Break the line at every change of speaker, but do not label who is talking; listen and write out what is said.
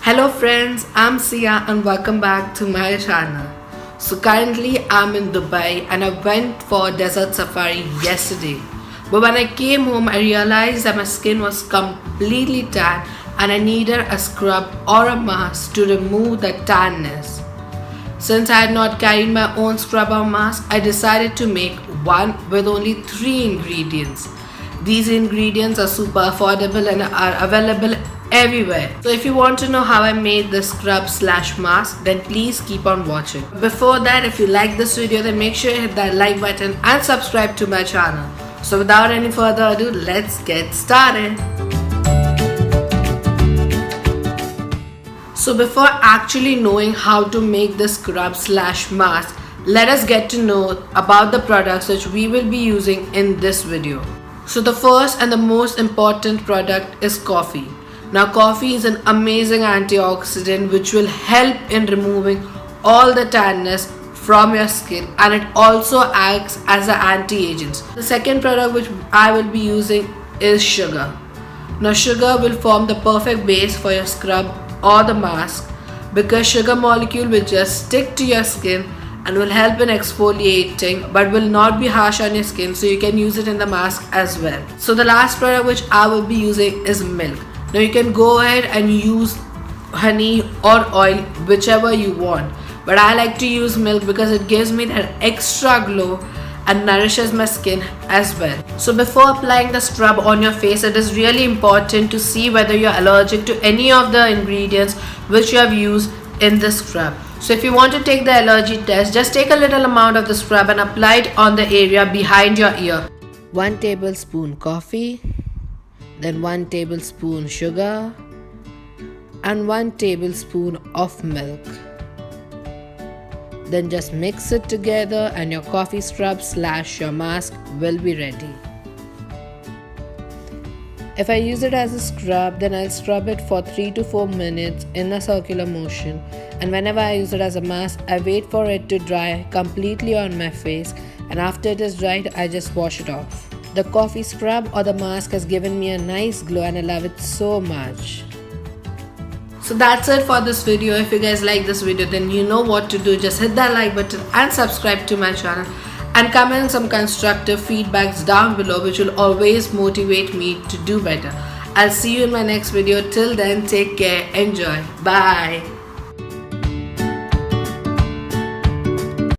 Hello friends, I'm Sia and welcome back to my channel. So currently I'm in Dubai and I went for desert safari yesterday. But when I came home I realized that my skin was completely tan and I needed a scrub or a mask to remove the tanness. Since I had not carried my own scrub or mask, I decided to make one with only 3 ingredients. These ingredients are super affordable and are available everywhere. So if you want to know how I made this scrub/mask, then please keep on watching. Before that, if you like this video, then make sure you hit that like button and subscribe to my channel. So without any further ado, let's get started. So before actually knowing how to make the scrub/mask, let us get to know about the products which we will be using in this video. So the first and the most important product is coffee. Now coffee is an amazing antioxidant which will help in removing all the tanness from your skin, and it also acts as an anti-aging. The second product which I will be using is sugar. Now sugar will form the perfect base for your scrub or the mask because sugar molecule will just stick to your skin and will help in exfoliating but will not be harsh on your skin, so you can use it in the mask as well. So the last product which I will be using is milk. Now you can go ahead and use honey or oil, whichever you want, but I like to use milk because it gives me that extra glow and nourishes my skin as well. So before applying the scrub on your face, it is really important to see whether you're allergic to any of the ingredients which you have used in the scrub. So if you want to take the allergy test, just take a little amount of the scrub and apply it on the area behind your ear. 1 tablespoon coffee, then 1 tablespoon sugar and 1 tablespoon of milk. Then just mix it together and your coffee scrub/your mask will be ready. If I use it as a scrub, then I'll scrub it for 3 to 4 minutes in a circular motion, and whenever I use it as a mask, I wait for it to dry completely on my face, and after it is dried, I just wash it off. The coffee scrub or the mask has given me a nice glow and I love it so much. So that's it for this video. If you guys like this video, then you know what to do. Just hit that like button and subscribe to my channel, and comment some constructive feedbacks down below which will always motivate me to do better. I'll see you in my next video. Till then, take care, enjoy, bye.